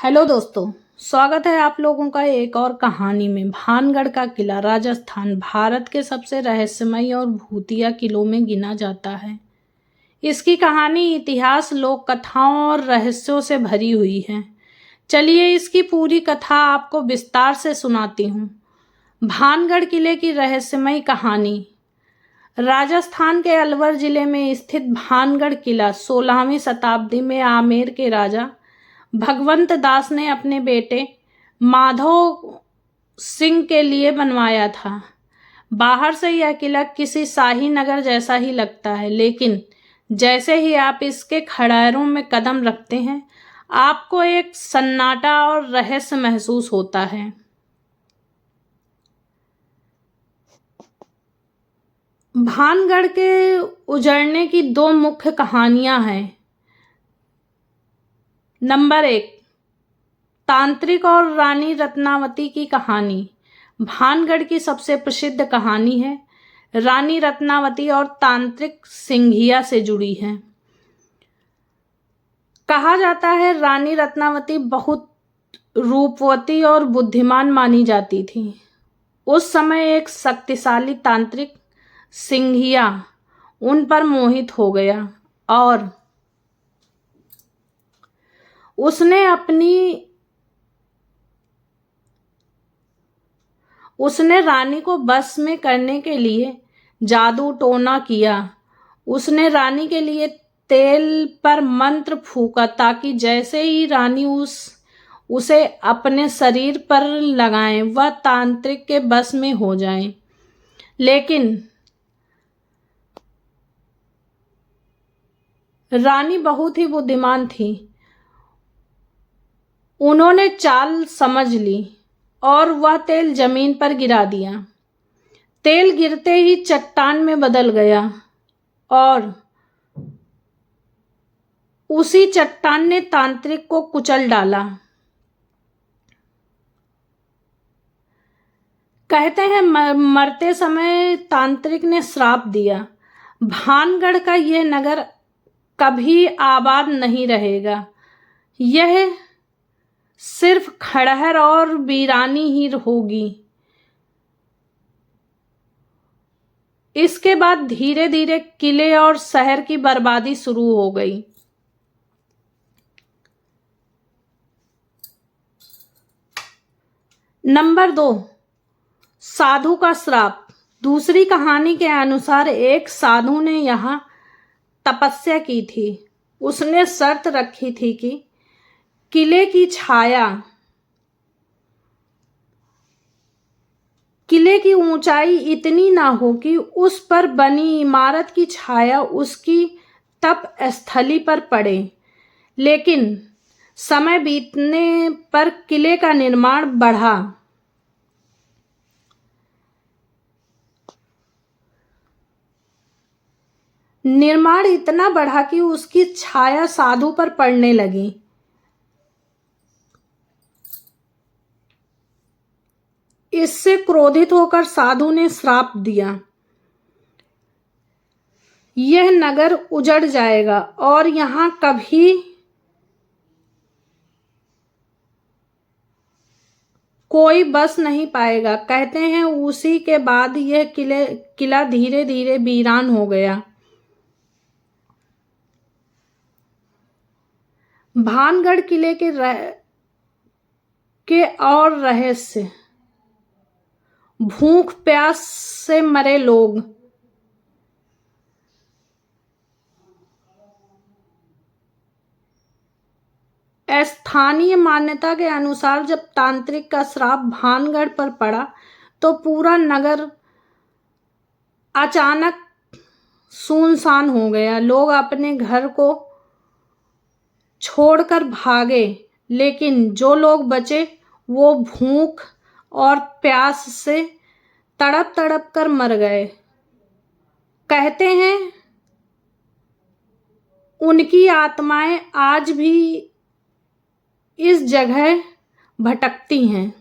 Hello दोस्तों, स्वागत है आप लोगों का एक और कहानी में। भानगढ़ का किला राजस्थान भारत के सबसे रहस्यमय और भूतिया किलों में गिना जाता है। इसकी कहानी इतिहास, लोक कथाओं और रहस्यों से भरी हुई है। चलिए इसकी पूरी कथा आपको विस्तार से सुनाती हूँ। भानगढ़ किले की रहस्यमय कहानी। राजस्थान के अलवर जिले में स्थित भानगढ़ किला 16वीं शताब्दी में आमेर के राजा भगवंत दास ने अपने बेटे माधव सिंह के लिए बनवाया था। बाहर से यह किला किसी शाही नगर जैसा ही लगता है, लेकिन जैसे ही आप इसके खड़ारों में कदम रखते हैं, आपको एक सन्नाटा और रहस्य महसूस होता है। भानगढ़ के उजड़ने की दो मुख्य कहानियां हैं। नंबर 1, तांत्रिक और रानी रत्नावती की कहानी। भानगढ़ की सबसे प्रसिद्ध कहानी है रानी रत्नावती और तांत्रिक सिंघिया से जुड़ी है। कहा जाता है रानी रत्नावती बहुत रूपवती और बुद्धिमान मानी जाती थी। उस समय एक शक्तिशाली तांत्रिक सिंघिया उन पर मोहित हो गया और उसने रानी को बस में करने के लिए जादू टोना किया। उसने रानी के लिए तेल पर मंत्र फूका ताकि जैसे ही रानी उसे अपने शरीर पर लगाए वह तांत्रिक के बस में हो जाए। लेकिन रानी बहुत ही बुद्धिमान थी। उन्होंने चाल समझ ली और वह तेल जमीन पर गिरा दिया। तेल गिरते ही चट्टान में बदल गया और उसी चट्टान ने तांत्रिक को कुचल डाला। कहते हैं मरते समय तांत्रिक ने श्राप दिया, भानगढ़ का यह नगर कभी आबाद नहीं रहेगा। यह सिर्फ खंडहर और वीरानी ही होगी। इसके बाद धीरे धीरे किले और शहर की बर्बादी शुरू हो गई। नंबर 2, साधु का श्राप। दूसरी कहानी के अनुसार एक साधु ने यहाँ तपस्या की थी। उसने शर्त रखी थी कि किले की ऊंचाई इतनी ना हो कि उस पर बनी इमारत की छाया उसकी तप स्थली पर पड़े। लेकिन समय बीतने पर किले का निर्माण बढ़ा। निर्माण इतना बढ़ा कि उसकी छाया साधु पर पड़ने लगी। इससे क्रोधित होकर साधु ने श्राप दिया, यह नगर उजड़ जाएगा और यहां कभी कोई बस नहीं पाएगा। कहते हैं उसी के बाद यह किला धीरे धीरे वीरान हो गया। भानगढ़ किले के और रहस्य। भूख प्यास से मरे लोग। स्थानीय मान्यता के अनुसार जब तांत्रिक का श्राप भानगढ़ पर पड़ा तो पूरा नगर अचानक सुनसान हो गया। लोग अपने घर को छोड़कर भागे, लेकिन जो लोग बचे वो भूख और प्यास से तड़प तड़प कर मर गए। कहते हैं उनकी आत्माएं आज भी इस जगह भटकती हैं।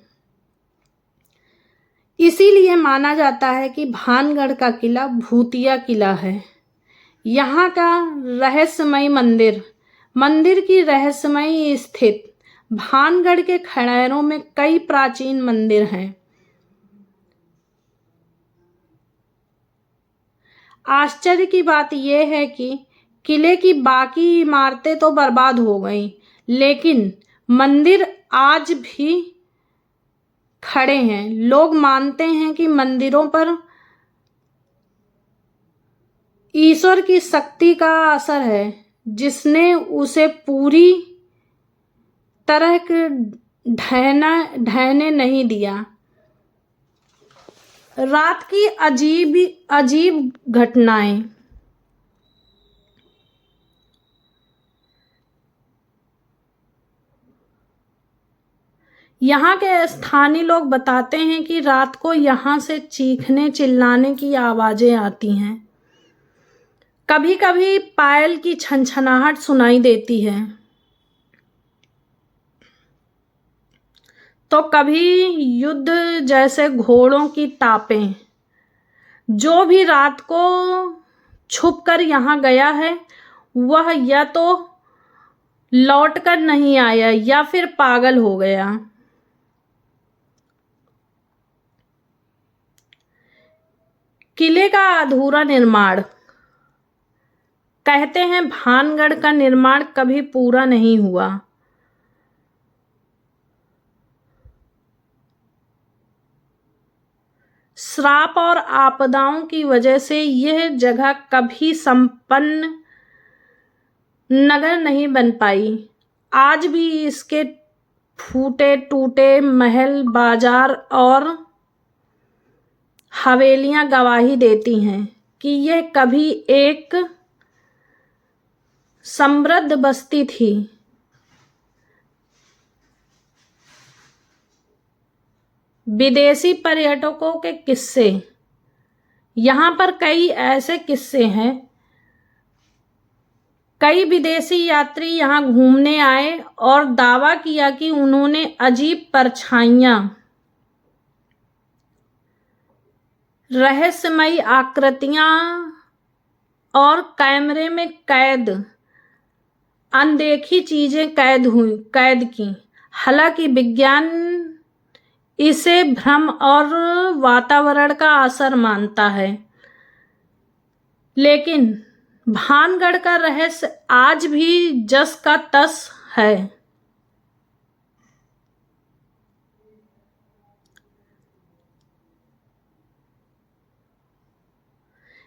इसीलिए माना जाता है कि भानगढ़ का किला भूतिया किला है। यहाँ का रहस्यमय मंदिर की रहस्यमय स्थित भानगढ़ के खंडहरों में कई प्राचीन मंदिर हैं। आश्चर्य की बात यह है कि किले की बाकी इमारतें तो बर्बाद हो गईं, लेकिन मंदिर आज भी खड़े हैं। लोग मानते हैं कि मंदिरों पर ईश्वर की शक्ति का असर है, जिसने उसे पूरी तरह ढहने नहीं दिया। रात की अजीब घटनाएं। यहाँ के स्थानीय लोग बताते हैं कि रात को यहाँ से चीखने चिल्लाने की आवाजें आती हैं। कभी कभी पायल की छनछनाहट सुनाई देती है, तो कभी युद्ध जैसे घोड़ों की टापें। जो भी रात को छुप कर यहाँ गया है, वह या तो लौट कर नहीं आया या फिर पागल हो गया। किले का अधूरा निर्माण। कहते हैं भानगढ़ का निर्माण कभी पूरा नहीं हुआ। श्राप और आपदाओं की वजह से यह जगह कभी संपन्न नगर नहीं बन पाई। आज भी इसके फूटे टूटे महल, बाजार और हवेलियां गवाही देती हैं कि यह कभी एक समृद्ध बस्ती थी। विदेशी पर्यटकों के किस्से। यहाँ पर कई ऐसे किस्से हैं। कई विदेशी यात्री यहाँ घूमने आए और दावा किया कि उन्होंने अजीब परछाइयां, रहस्यमयी आकृतियां और कैमरे में कैद अनदेखी चीजें कैद की। हालांकि विज्ञान इसे भ्रम और वातावरण का असर मानता है, लेकिन भानगढ़ का रहस्य आज भी जस का तस है।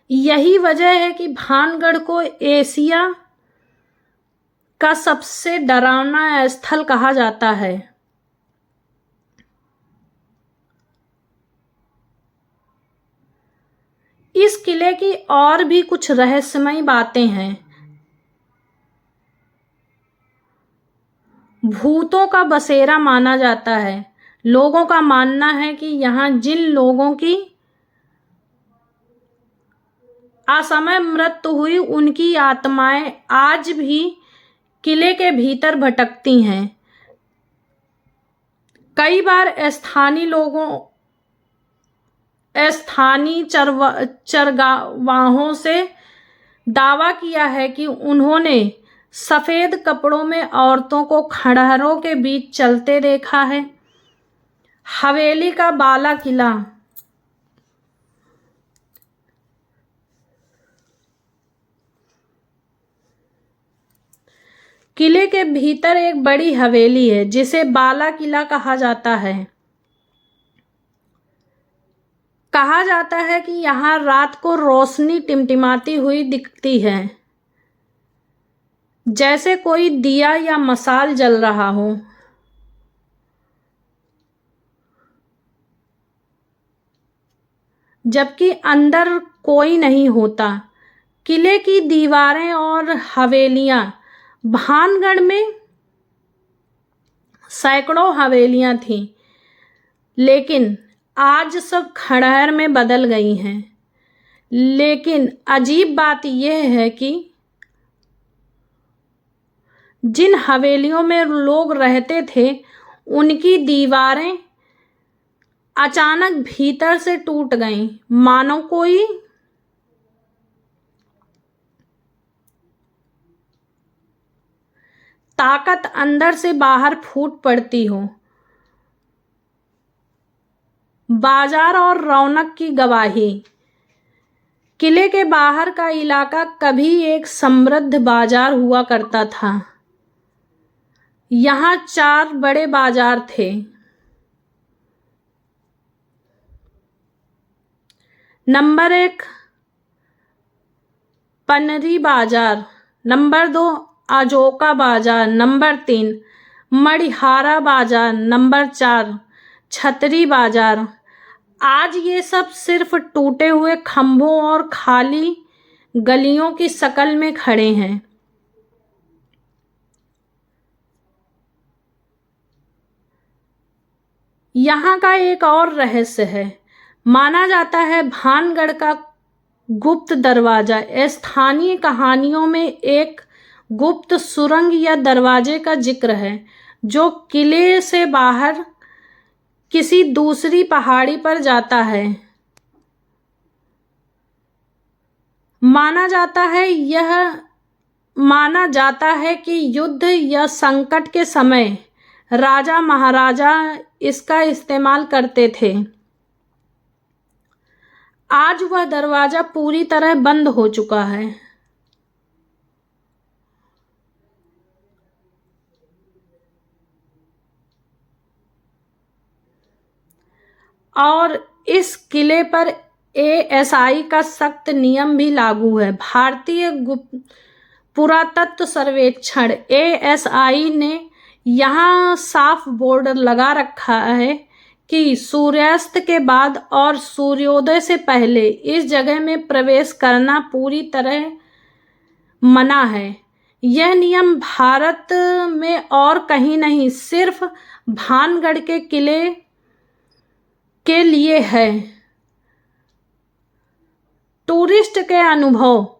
यही वजह है कि भानगढ़ को एशिया का सबसे डरावना स्थल कहा जाता है। इस किले की और भी कुछ रहस्यमयी बातें हैं। भूतों का बसेरा माना जाता है। लोगों का मानना है कि यहाँ जिन लोगों की असमय मृत्यु हुई, उनकी आत्माएं आज भी किले के भीतर भटकती हैं। कई बार स्थानीय चरवाहों से दावा किया है कि उन्होंने सफेद कपड़ों में औरतों को खंडहरों के बीच चलते देखा है। हवेली का बाला किला। किले के भीतर एक बड़ी हवेली है जिसे बाला किला कहा जाता है। कहा जाता है कि यहाँ रात को रोशनी टिमटिमाती हुई दिखती है, जैसे कोई दिया या मशाल जल रहा हो। जबकि अंदर कोई नहीं होता। किले की दीवारें और हवेलियां। भानगढ़ में सैकड़ों हवेलियां थीं, लेकिन आज सब खंडहर में बदल गई हैं। लेकिन अजीब बात यह है कि जिन हवेलियों में लोग रहते थे, उनकी दीवारें अचानक भीतर से टूट गईं, मानो कोई ताकत अंदर से बाहर फूट पड़ती हो। बाजार और रौनक की गवाही। किले के बाहर का इलाका कभी एक समृद्ध बाजार हुआ करता था। यहाँ 4 बड़े बाजार थे। नंबर 1 पनरी बाजार, नंबर 2 अजोका बाजार, नंबर 3 मड़िहारा बाजार, नंबर 4 छतरी बाजार। आज ये सब सिर्फ टूटे हुए खंभों और खाली गलियों की शक्ल में खड़े हैं। यहाँ का एक और रहस्य है। माना जाता है भानगढ़ का गुप्त दरवाजा। स्थानीय कहानियों में एक गुप्त सुरंग या दरवाजे का जिक्र है जो किले से बाहर किसी दूसरी पहाड़ी पर जाता है। माना जाता है कि युद्ध या संकट के समय राजा महाराजा इसका इस्तेमाल करते थे। आज वह दरवाजा पूरी तरह बंद हो चुका है। और इस किले पर ASI का सख्त नियम भी लागू है। भारतीय पुरातत्व सर्वेक्षण ASI ने यहाँ साफ बोर्ड लगा रखा है कि सूर्यास्त के बाद और सूर्योदय से पहले इस जगह में प्रवेश करना पूरी तरह मना है। यह नियम भारत में और कहीं नहीं, सिर्फ भानगढ़ के किले के लिए है। टूरिस्ट के अनुभव।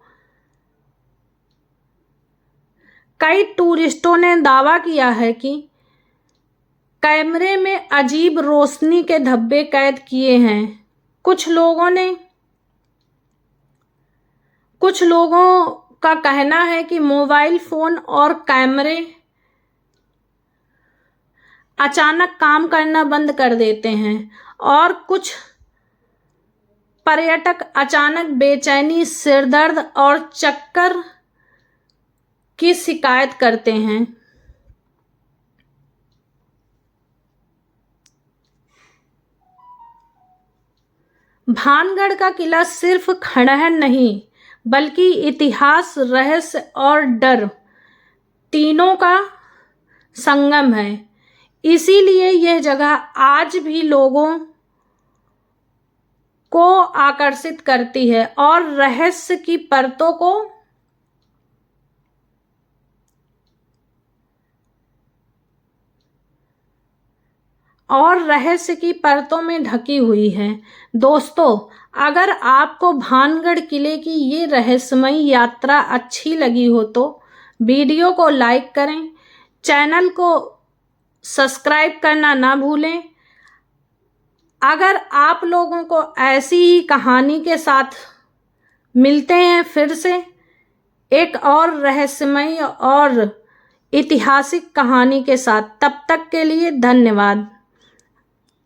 कई टूरिस्टों ने दावा किया है कि कैमरे में अजीब रोशनी के धब्बे कैद किए हैं। कुछ लोगों का कहना है कि मोबाइल फोन और कैमरे अचानक काम करना बंद कर देते हैं और कुछ पर्यटक अचानक बेचैनी, सिरदर्द और चक्कर की शिकायत करते हैं। भानगढ़ का किला सिर्फ खंडहर नहीं बल्कि इतिहास, रहस्य और डर तीनों का संगम है। इसीलिए यह जगह आज भी लोगों को आकर्षित करती है और रहस्य की परतों में ढकी हुई है। दोस्तों, अगर आपको भानगढ़ किले की ये रहस्यमय यात्रा अच्छी लगी हो तो वीडियो को लाइक करें, चैनल को सब्सक्राइब करना ना भूलें। अगर आप लोगों को ऐसी ही कहानी के साथ मिलते हैं फिर से एक और रहस्यमय और ऐतिहासिक कहानी के साथ, तब तक के लिए धन्यवाद।